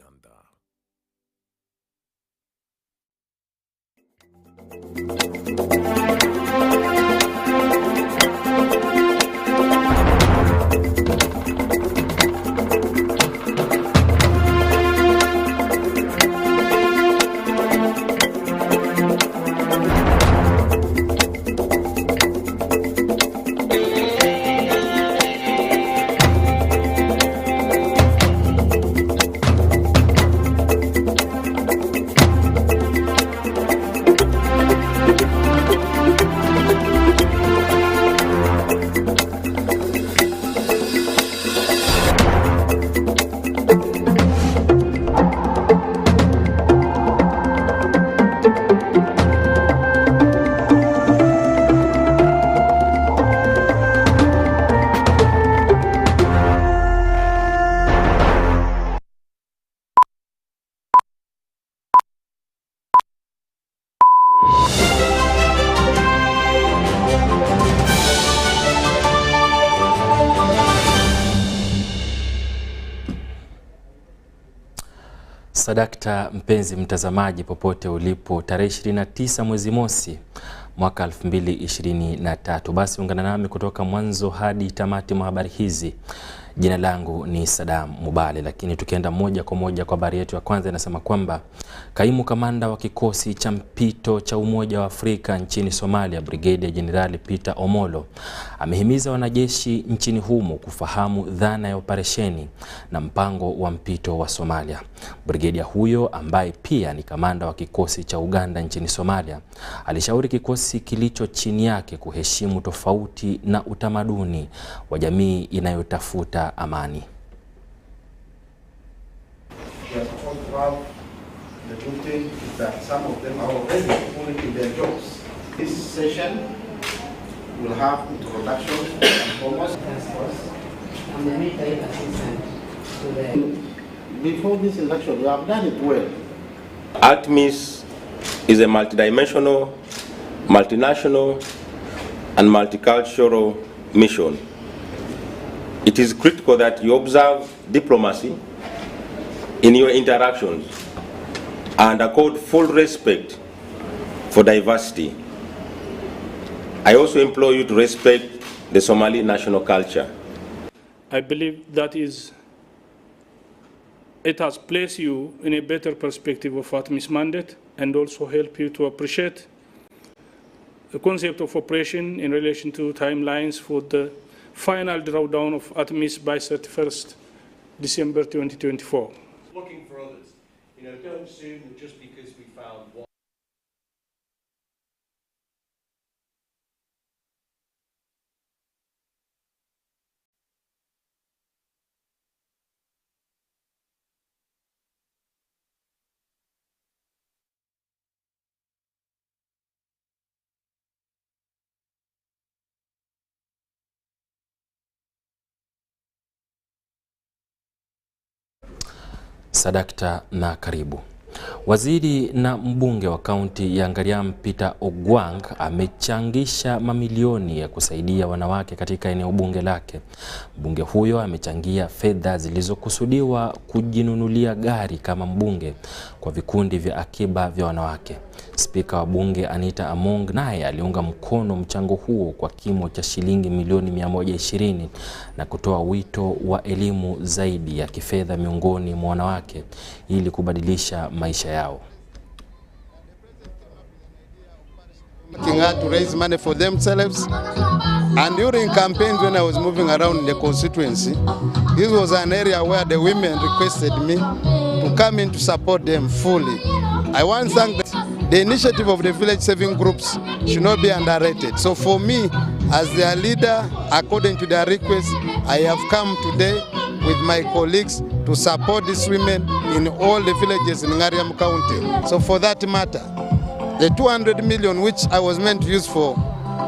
Uganda. Sadakta mpenzi mtazamaji popote ulipo, tarehe 29 mwezi mosi mwaka 2023. Basi ungana nami kutoka mwanzo hadi tamati mwa habari hizi. Jina langu ni Sadam Mubale, lakini tukienda moja kwa moja kwa habari yetu ya kwanza, inasema kwamba kaimu kamanda wa kikosi cha mpito cha Umoja wa Afrika nchini Somalia, Brigedia Jenerali Peter Omolo, amehimiza wanajeshi nchini humo kufahamu dhana ya operesheni na mpango wa mpito wa Somalia. Brigedia huyo ambaye pia ni kamanda wa kikosi cha Uganda nchini Somalia, alishauri kikosi kilicho chini yake kuheshimu tofauti na utamaduni wa jamii inayotafuta amani. The good thing is that some of them are already fully in their jobs. This session will have introduction and foremost. And the military assistant to the... Before this election, you have done it well. ATMIS is a multidimensional, multinational, and multicultural mission. It is critical that you observe diplomacy in your interactions and accord full respect for diversity. I also implore you to respect the Somali national culture. I believe that it has placed you in a better perspective of ATMIS mandate and also help you to appreciate the concept of operation in relation to timelines for the final drawdown of ATMIS by 31st December 2024. Looking for others. Don't assume that just because we found one. Sadakta na karibu. Waziri na mbunge wa kaunti ya Ngariam Peter Ogwang amechangisha mamilioni ya kusaidia wanawake katika eneo bunge lake. Mbunge huyo amechangia fedha zilizokusudiwa kujinunulia gari kama mbunge kwa vikundi vya akiba vya wanawake. Spika wa bunge Anita Among naye aliunga mkono mchango huo kwa kimo cha shilingi milioni 120 na kutoa wito wa elimu zaidi ya kifedha miongoni mwa wanawake ili kubadilisha maisha yao. Working hard to raise money for themselves, and during campaigns when I was moving around in the constituency, this was an area where the women requested me to come in to support them fully. I want to thank the initiative of the village saving groups should not be underrated. So for me, as their leader, according to their request, I have come today with my colleagues to support these women in all the villages in Ngariam County. So for that matter, the 200 million which I was meant to use for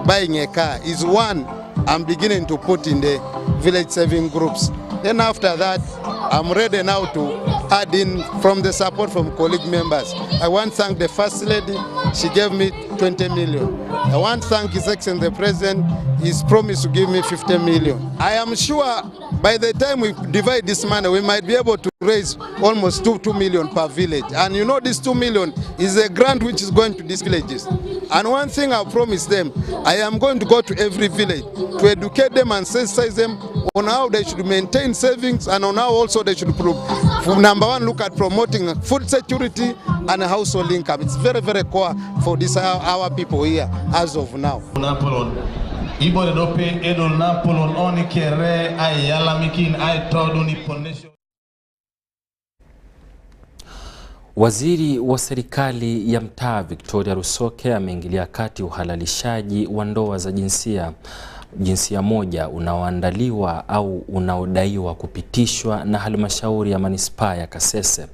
buying a car is one I'm beginning to put in the village saving groups. Then after that, I'm ready now to add in from the support from colleague members. I want to thank the First Lady. She gave me 20 million. I want to thank His Excellency the President. He's promised to give me 50 million. I am sure By the time we divide this money, we might be able to raise almost 2 million per village. And you know, this 2 million is a grant which is going to these villages. And one thing I promised them, I am going to go to every village to educate them and sensitize them on how they should maintain savings and on how also they should number one, look at promoting food security and household income. It's very, very core for this our people here as of now. Waziri wa serikali ya mtaa Victoria Rusoke ameingilia kati uhalalishaji wa ndoa za jinsia moja unaoandaliwa au unaodaiwa kupitishwa na halmashauri ya manispaa ya Kasese.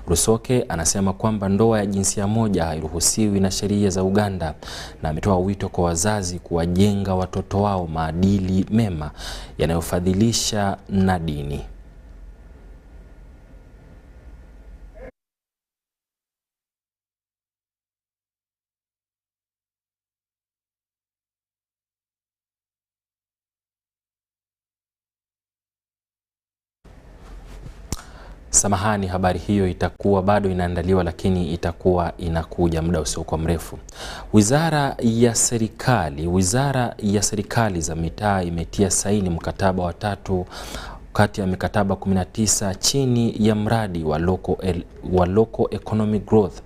Rusoke anasema kwamba ndoa ya jinsia moja hairuhusiwi na sheria za Uganda, na ametoa wito kwa wazazi kuwajenga watoto wao maadili mema yanayofadhilisha na dini. Samahani, habari hiyo itakuwa bado inaandaliwa, lakini itakuwa inakuja muda usiokuwa mrefu. Wizara ya serikali za mitaa imetia saini mkataba wa 3 kati ya mikataba 19 chini ya mradi wa local economic growth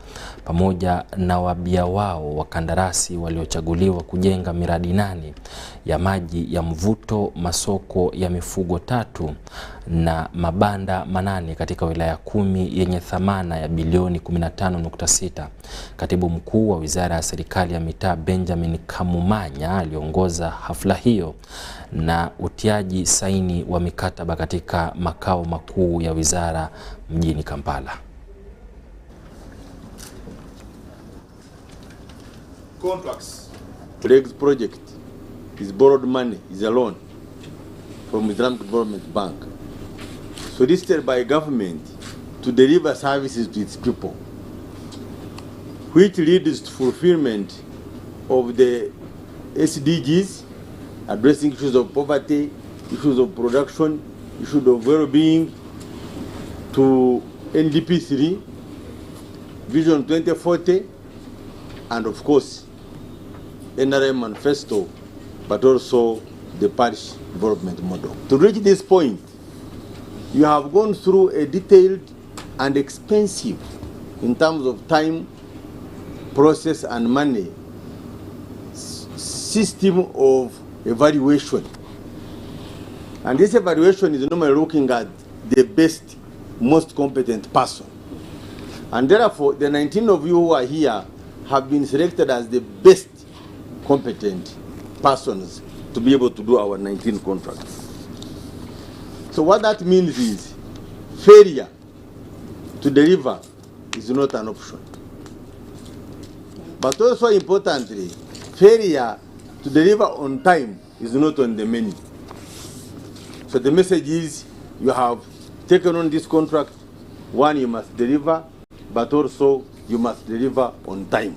pamoja na wabia wao wakandarasi waliochaguliwa kujenga miradi 8 ya maji ya mvuto, masoko ya mifugo 3 na mabanda 8 katika wilaya 10 yenye thamana ya bilioni 15.6. Katibu mkuu wa Wizara ya Serikali ya Mitaa Benjamin Kamumanya aliongoza hafla hiyo na utiaji saini wa mikataba katika makao makuu ya wizara mjini Kampala. Contracts. Legs project is borrowed money, is a loan from Islamic Development Bank, solicited by government to deliver services to its people, which leads to fulfillment of the SDGs, addressing issues of poverty, issues of production, issues of well-being, to NDP 3, Vision 2040, and of course, NRM Manifesto, but also the parish development model. To reach this point, you have gone through a detailed and expensive, in terms of time, process and money, system of evaluation. And this evaluation is normally looking at the best, most competent person. And therefore, the 19 of you who are here have been selected as the best competent persons to be able to do our 19 contracts. So what that means is failure to deliver is not an option. But also importantly, failure to deliver on time is not on the menu. So the message is, you have taken on this contract, one, you must deliver, but also you must deliver on time.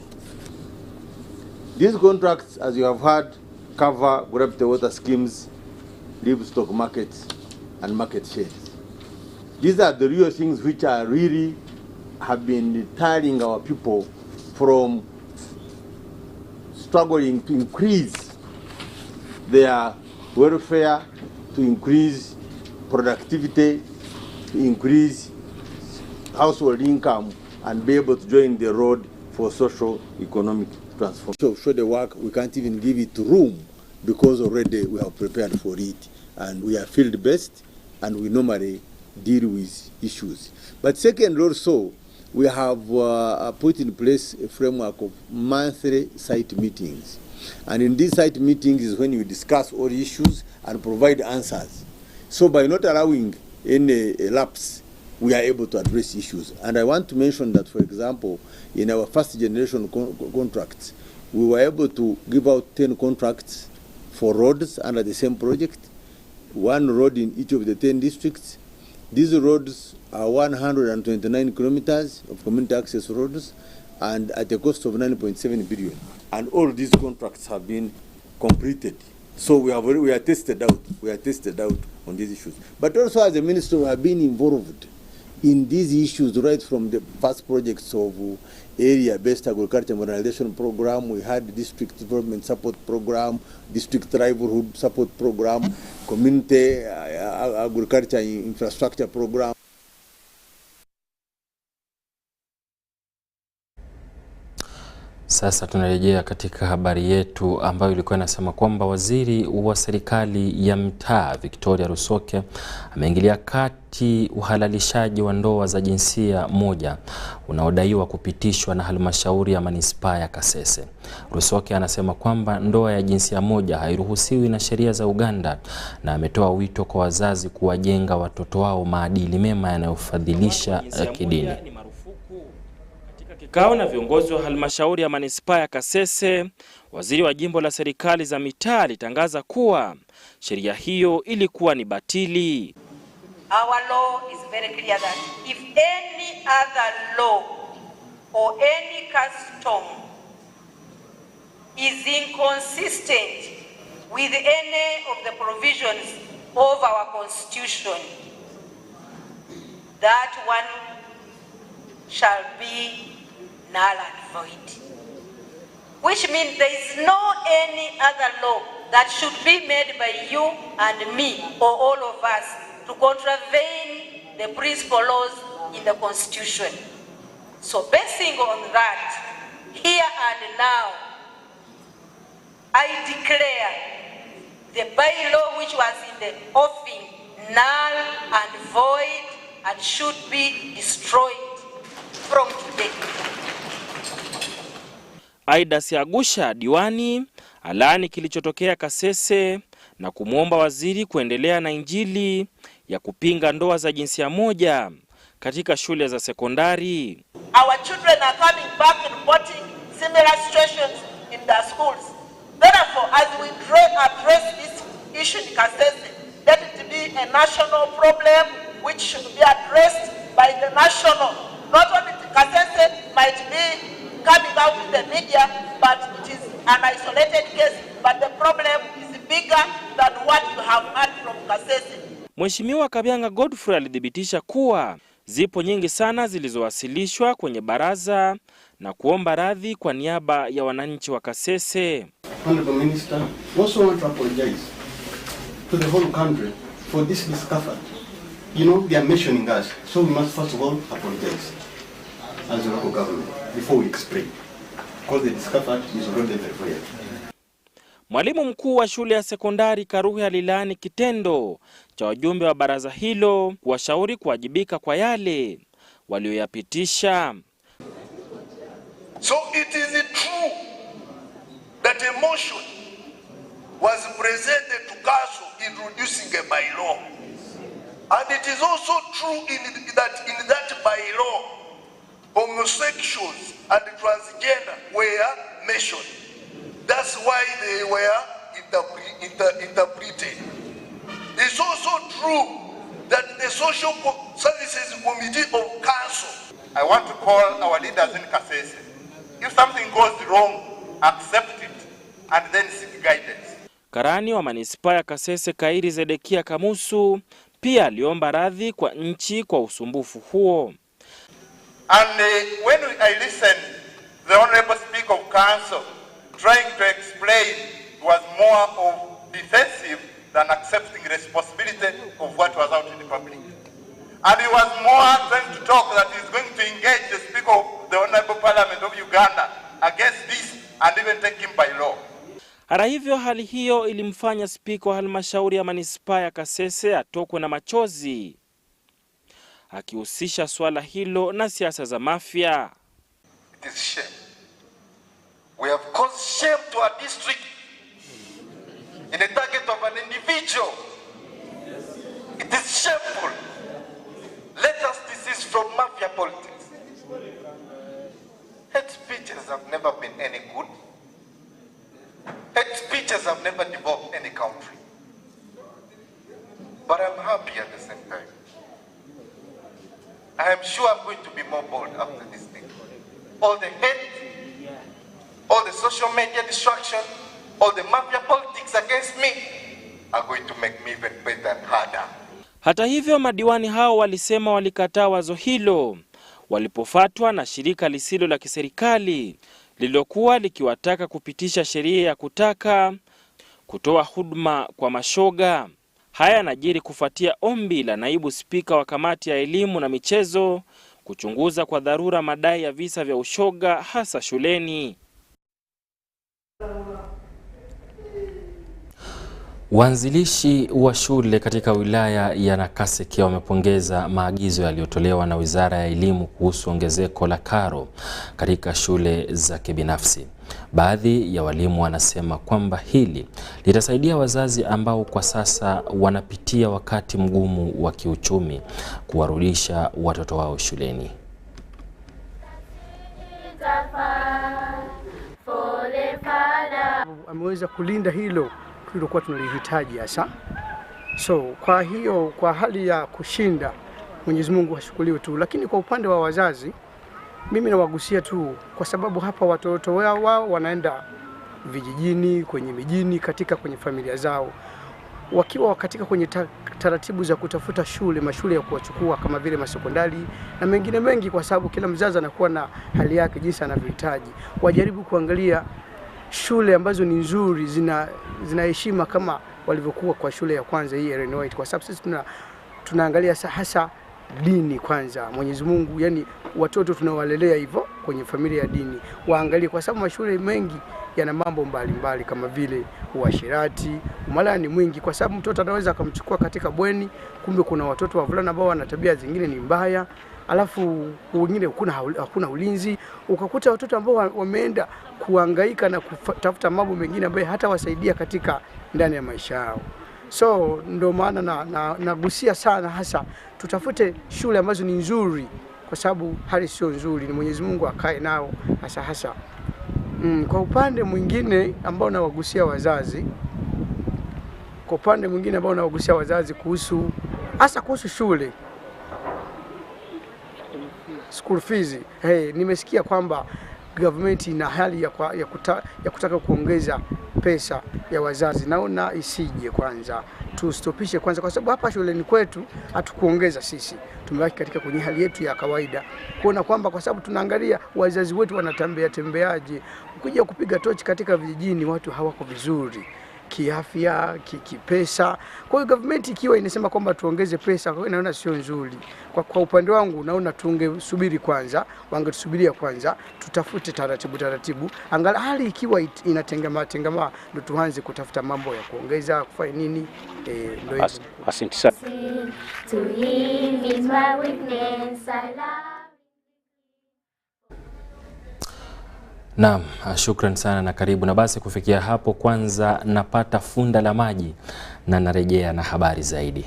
These contracts, as you have heard, cover gravity water schemes, livestock markets, and market shares. These are the real things which are really have been deterring our people from struggling to increase their welfare, to increase productivity, to increase household income, and be able to join the road for social economic transformation. So show the work, we can't even give it room because already we have prepared for it, and we are field-based, and we normally deal with issues. But second, also, we have put in place a framework of monthly site meetings. And in these site meetings is when we discuss all issues and provide answers. So by not allowing any lapse, we are able to address issues. And I want to mention that, for example, in our first generation contracts, we were able to give out 10 contracts for roads under the same project, 1 road in each of the 10 districts. These roads are 129 kilometers of community access roads, and at a cost of 9.7 billion. And all these contracts have been completed So we are tested out. We are tested out on these issues. But also as a minister, we have been involved in these issues right from the first projects of area-based agriculture modernization program. We had district development support program, district livelihood support program, community agriculture infrastructure program. Sasa tunarejea katika habari yetu ambayo ilikuwa inasema kwamba waziri wa serikali ya mtaa Victoria Rusoke ameingilia kati uhalalishaji wa ndoa za jinsia moja unaodaiwa kupitishwa na halmashauri ya manispaa ya Kasese. Rusoke anasema kwamba ndoa ya jinsia moja hairuhusiwi na sheria za Uganda na ametoa wito kwa wazazi kuwajenga watoto wao maadili mema yanayofadhilisha kidini. Kikao na viongozi wa halmashauri ya manispaa ya Kasese, waziri wa jimbo la serikali za mitaa alitangaza kuwa sheria hiyo ilikuwa ni batili. Our law is very clear that if any other law or any custom is inconsistent with any of the provisions of our constitution, that one shall be null and void. Which means there is no any other law that should be made by you and me or all of us to contravene the principal laws in the Constitution. So basing on that, here and now, I declare the bylaw which was in the offing null and void and should be destroyed from today. Aida Siagusha diwani alani kilichotokea Kasese na kumwomba waziri kuendelea na injili ya kupinga ndoa za jinsia moja katika shule za sekondari. Our children are coming back and reporting similar situations in their schools. Therefore, as we address this issue in Kasese, let it be a national problem which should be addressed by the national. Not only Kasese might be coming out in the media, but it is an isolated case, but the problem is bigger than what you have heard from Kasese. Mheshimiwa Kabianga Godfrey alithibitisha kuwa zipo nyingi sana zilizowasilishwa kwenye baraza na kuomba radhi kwa niaba ya wananchi wa Kasese. Honorable Minister, also want to apologize to the whole country for this discomfort. You know, they are mentioning us, so we must first of all apologize as a local government before we explain, because the discomfort is already very real. Mwalimu mkuu wa shule ya sekondari Karuhi alilani kitendo cha wajumbe wa baraza hilo kuwashauri kuwajibika kwa yale walioyapitisha. So it is true that a motion was presented to council introducing a bylaw, and it is also true in that bylaw homosexuals and transgender were mentioned. That's why they were interpreted. It's also true that the Social Services Committee of Council. I want to call our leaders in Kasese. If something goes wrong, accept it and then seek guidance. Karani wa manispaa ya Kasese Kairi Zedekia Kamusu pia aliomba radhi kwa nchi kwa usumbufu huo. And when I listened, the Honorable Speaker of Council trying to explain was more of defensive than accepting responsibility of what was out in the public. And he was more trying to talk that he's going to engage the Speaker of the Honorable Parliament of Uganda against this and even take him by law. Hata hivyo, hali hiyo ilimfanya spika wa halmashauri ya manispaa ya Kasese atokwe na machozi, akihusisha swala hilo na siasa za mafia. It is shame. We have caused shame to our district in the target of an individual. It is shameful. Let us desist from mafia politics. Hate speeches have never been any good. Hate speeches have never developed any country. But I'm happy at the same time. I am sure I'm going to be more bold after this thing. All the hate, all the social media distraction, all the mafia politics against me are going to make me even better and harder. Hata hivyo, madiwani hao walisema walikataa wazo hilo walipofatwa na shirika lisilo la kiserikali lililokuwa likiwataka kupitisha sheria ya kutaka kutoa huduma kwa mashoga. Haya yanajiri kufuatia ombi la naibu spika wa kamati ya elimu na michezo kuchunguza kwa dharura madai ya visa vya ushoga hasa shuleni. Waanzilishi wa shule katika wilaya ya Nakaseke wamepongeza maagizo yaliyotolewa na Wizara ya Elimu kuhusu ongezeko la karo katika shule za kibinafsi. Baadhi ya walimu wanasema kwamba hili litasaidia wazazi ambao kwa sasa wanapitia wakati mgumu wa kiuchumi kuwarudisha watoto wao shuleni. Ameweza kulinda hilo tulikuwa tunalihitaji hasa. So kwa hiyo kwa hali ya kushinda, Mwenyezi Mungu ashukuriwe tu. Lakini kwa upande wa wazazi, mimi nawagusia tu, kwa sababu hapa watoto wao wanaenda vijijini, kwenye mijini, kwenye familia zao, wakiwa katika kwenye taratibu za kutafuta mashule ya kuwachukua kama vile masekondari na mengine mengi, kwa sababu kila mzazi anakuwa na hali yake jinsi anavyohitaji. Wajaribu kuangalia shule ambazo ni nzuri, zina heshima kama walivyokuwa kwa shule ya kwanza hii Ellen White, kwa sababu sisi tunaangalia hasa dini kwanza. Mwenyezi Mungu, yani watoto tunawalelea hivyo kwenye familia ya dini, waangalie, kwa sababu mashule mengi yana mambo mbalimbali kama vile uasherati, umalaya ni mwingi, kwa sababu mtoto anaweza akamchukua katika bweni, kumbe kuna watoto wavulana ambao wana tabia zingine ni mbaya, alafu wengine hakuna ulinzi, ukakuta watoto ambao wameenda kuhangaika na kutafuta mambo mengine ambayo hata wasaidia katika ndani ya maisha yao. So ndo maana nagusia sana hasa tutafute shule ambazo ni nzuri, kwa sababu hali sio nzuri, ni Mwenyezi Mungu akae nao hasa. Kwa upande mwingine ambao nawagusia wazazi, kuhusu shule, school fees. Nimesikia kwamba government ina hali ya kutaka kuongeza pesa ya wazazi. Naona isije kwanza, tustopishe kwanza, kwa sababu hapa shuleni kwetu hatukuongeza sisi. Tumebaki katika kwenye hali yetu ya kawaida, kuona kwamba kwa sababu tunaangalia wazazi wetu wanatembeaje. Ukija kupiga tochi katika vijijini, watu hawako vizuri kiafya, kipesa. Kwa hiyo government ikiwa inasema kwamba tuongeze pesa, kwa hiyo naona sio nzuri. Kwa upande wangu naona tungesubiri kwanza, wangetusubiria kwanza, tutafute taratibu. Angalau hali ikiwa inatengama ndio tuanze kutafuta mambo ya kuongeza, kufanya nini, ndio hivyo. Asante sana. Naam, shukran sana na karibu. Na basi kufikia hapo, kwanza napata funda la maji na narejea na habari zaidi.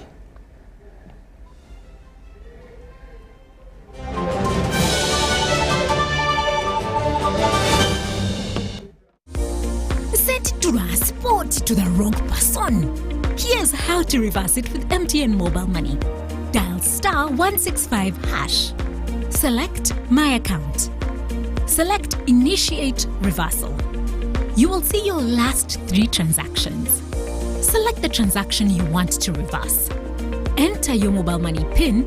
Sent transport to the wrong person. Here's how to reverse it with MTN Mobile Money. Dial *165#. Select My Account. Select Initiate Reversal. You will see your last 3 transactions. Select the transaction you want to reverse. Enter your mobile money PIN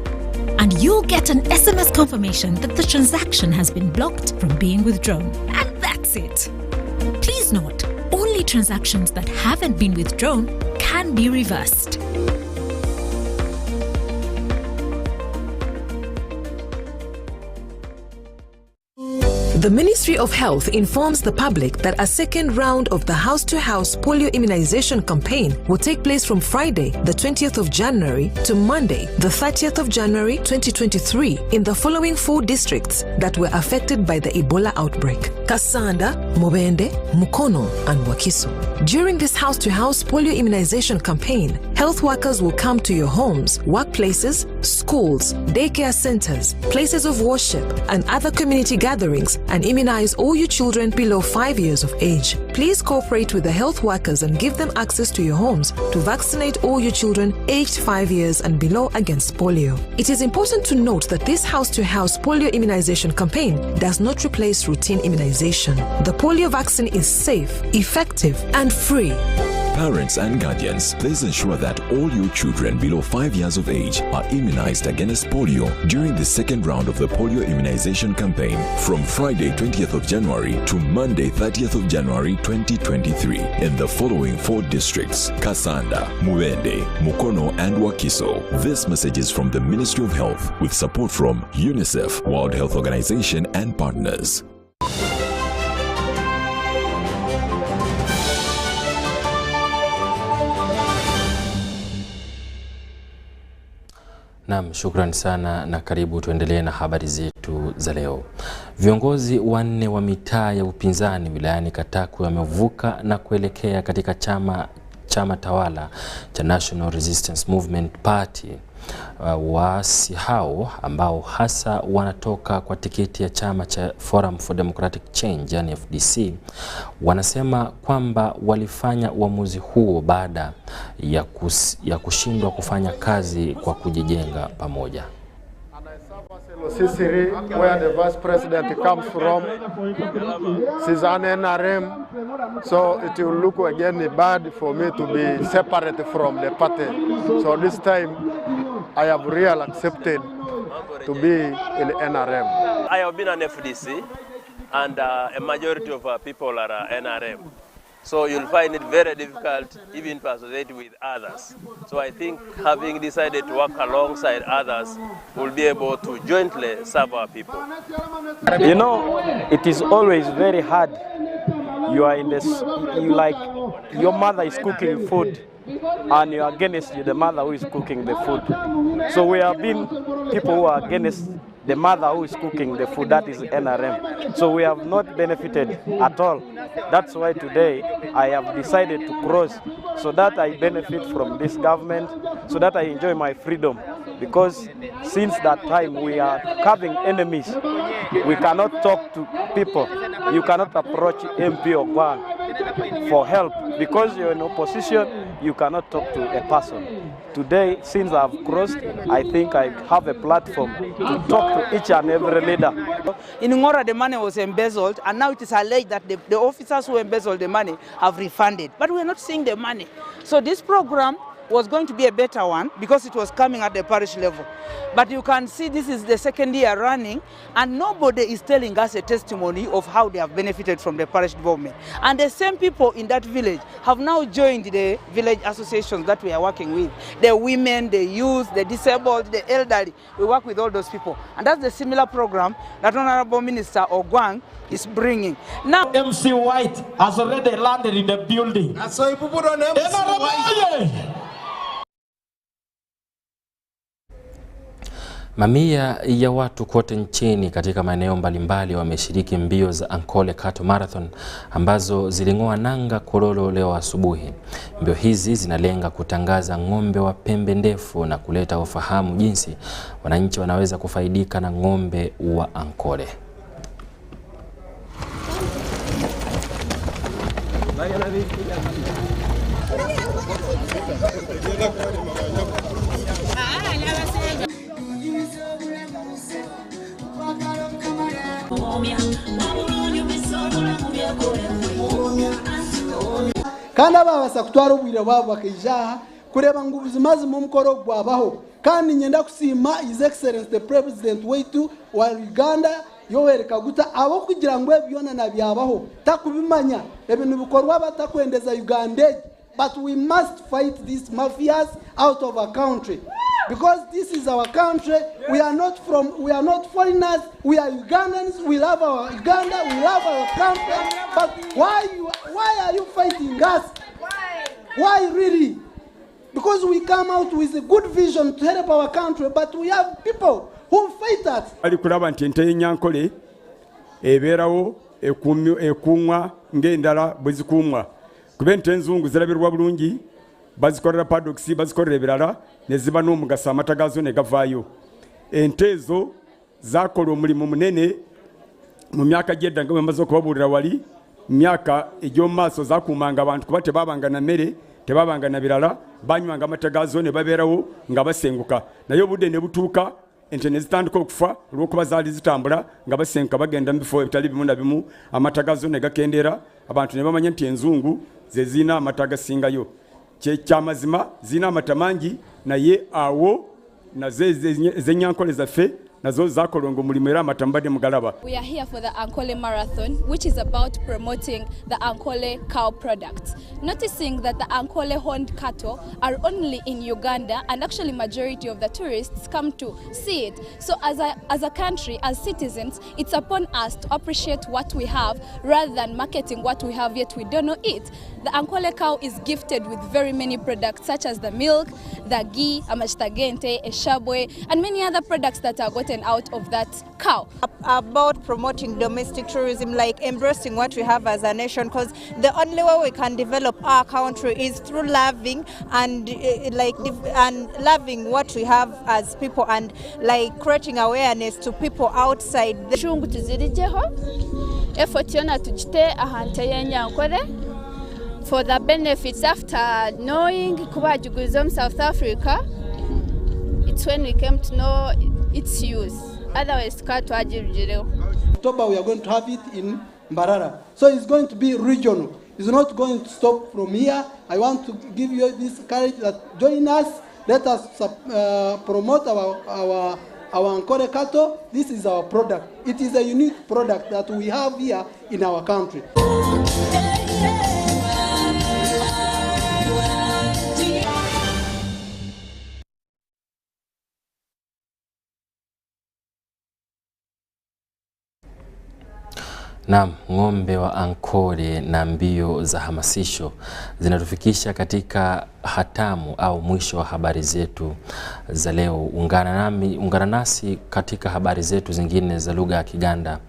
and you'll get an SMS confirmation that the transaction has been blocked from being withdrawn. And that's it. Please note, only transactions that haven't been withdrawn can be reversed. The Ministry of Health informs the public that a second round of the house-to-house polio immunization campaign will take place from Friday, the 20th of January to Monday, the 30th of January 2023 in the following 4 districts that were affected by the Ebola outbreak: Kasanda, Mubende, Mukono, and Wakiso. During this house-to-house polio immunization campaign, health workers will come to your homes, workplaces, schools, daycare centers, places of worship, and other community gatherings and immunize all your children below 5 years of age. Please cooperate with the health workers and give them access to your homes to vaccinate all your children aged 5 years and below against polio. It is important to note that this house-to-house polio immunization campaign does not replace routine immunization. immunization. The polio vaccine is safe, effective, and free. Parents and guardians, please ensure that all your children below 5 years of age are immunized against polio during the second round of the polio immunization campaign from Friday 20th of January to Monday 30th of January 2023 in the following 4 districts: Kasanda, Mubende, Mukono, and Wakiso. This message is from the Ministry of Health with support from UNICEF, World Health Organization, and partners. Naam, shukrani sana na karibu tuendelee na habari zetu za leo. Viongozi 4 wa mitaa ya upinzani wilayani Kataku wamevuka na kuelekea katika chama tawala cha National Resistance Movement Party. Waasi hao ambao hasa wanatoka kwa tiketi ya chama cha Forum for Democratic Change yani FDC wanasema kwamba walifanya uamuzi huo baada ya kushindwa kufanya kazi kwa kujijenga pamoja. Sisiri, where the vice president comes from, she's an NRM, so it will look again bad for me to be separate from the party. So this time, I have really accepted to be in NRM. I have been an FDC, and a majority of people are NRM. So you'll find it very difficult even to associate with others. So I think having decided to work alongside others, we'll be able to jointly serve our people. You know, it is always very hard. You are in this, your mother is cooking food and you are against the mother who is cooking the food. So we have been people who are against the mother who is cooking the food, that is NRM. So we have not benefited at all. That's why today I have decided to cross so that I benefit from this government, so that I enjoy my freedom. Because since that time we are having enemies. We cannot talk to people. You cannot approach MP or Gwang for help. Because you're in opposition, you cannot talk to a person. Today, since I've crossed, I think I have a platform to talk to each and every leader. In Ngora, the money was embezzled, and now it is alleged that the officers who embezzled the money have refunded. But we're not seeing the money. So this program was going to be a better one because it was coming at the parish level. But you can see this is the second year running and nobody is telling us a testimony of how they have benefited from the parish development. And the same people in that village have now joined the village associations that we are working with. The women, the youth, the disabled, the elderly. We work with all those people. And that's the similar program that Honorable Minister Ogwang is bringing. Now, MC White has already landed in the building. And so if you put on MC White. Mamia ya watu kote nchini katika maeneo mbalimbali wameshiriki mbio za Ankole Cattle Marathon ambazo ziling'oa nanga Kololo leo asubuhi. Mbio hizi zinalenga kutangaza ng'ombe wa pembe ndefu na kuleta ufahamu jinsi wananchi wanaweza kufaidika na ng'ombe wa Ankole. kandi ababasa kutwara ubwire bwabo bakijaha kureba ngo ubuzima mu mukoro gwabaho kandi nyenda kusima His Excellency the President wetu wa Uganda Yoweri Kaguta abo kugira ngo ebyona nabyabaho takubimanya ebintu bikorwa batakwendeza Uganda, but we must fight these mafias out of our country. Because this is our country, we are not foreigners, we are Ugandans, we love our Uganda, we love our country. But why are you fighting us? Why really? Because we come out with a good vision to help our country, but we have people who fight us. Ali kulaba ntente nyankole eberawo ekumwa ngendala bwezikumwa kubente nzungu zirabirwa bulungi bazikorera paddocks bazikorera ebirala neziba n'omugasa amatagazo ne gavaayo. Entezo zakola omulimu munene mu myaka gyedda nga bamaze okubabuulira wali myaka egy'omumaaso zakuumanga abantu kuba tebabanga na mmere tebabanga na birala banywanga amatagazo ne babeerawo nga basenguka naye obudde ne butuuka ente ne zitandika okufa olw'okuba zaali zitambula nga basenka bagenda mu bifo ebitali bimu na bimu, amata gazo ne gakendera, abantu ne bamanya nti enzungu ze zirina amata agasingayo. Kyamazima zirina amata mangi, naye awo nazo ez'Enyankole zaffe nazo zakolonga omulimu era amata mbadde mugalaba. We are here for the Ankole Marathon, which is about promoting the Ankole cow products. Noticing that the Ankole horned cattle are only in Uganda, and actually majority of the tourists come to see it. So as a country, as citizens, it's upon us to appreciate what we have rather than marketing what we have yet we don't know it. The Ankole cow is gifted with very many products such as the milk, the ghee, amachitagente, eshabwe, and many other products that are gotten out of that cow. About promoting domestic tourism, like embracing what we have as a nation, because the only way we can develop our country is through loving and loving what we have as people, and like creating awareness to people outside. Shungu tuzirijeho effort yona tujite ahante y'Enyankole for the benefits after knowing kubajuguzo South Africa. It's when we came to know its use. Otherwise, October we are going to have it in Mbarara. So it's going to be regional. It's not going to stop from here. I want to give you this courage that join us. Let us promote our Ankole cattle. This is our product. It is a unique product that we have here in our country. Naam, ng'ombe wa Ankole na mbio za hamasisho zinatufikisha katika hatamu au mwisho wa habari zetu za leo. Ungana nasi katika habari zetu zingine za lugha ya Kiganda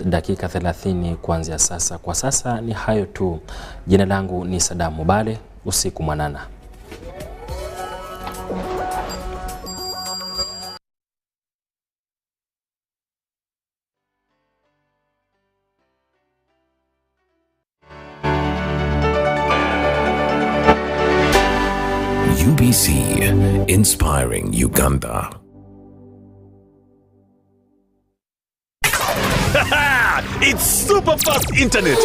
dakika 30 kuanzia sasa. Kwa sasa ni hayo tu. Jina langu ni Sadam Mubale. Usiku mwanana. UBC, inspiring Uganda. It's super fast internet.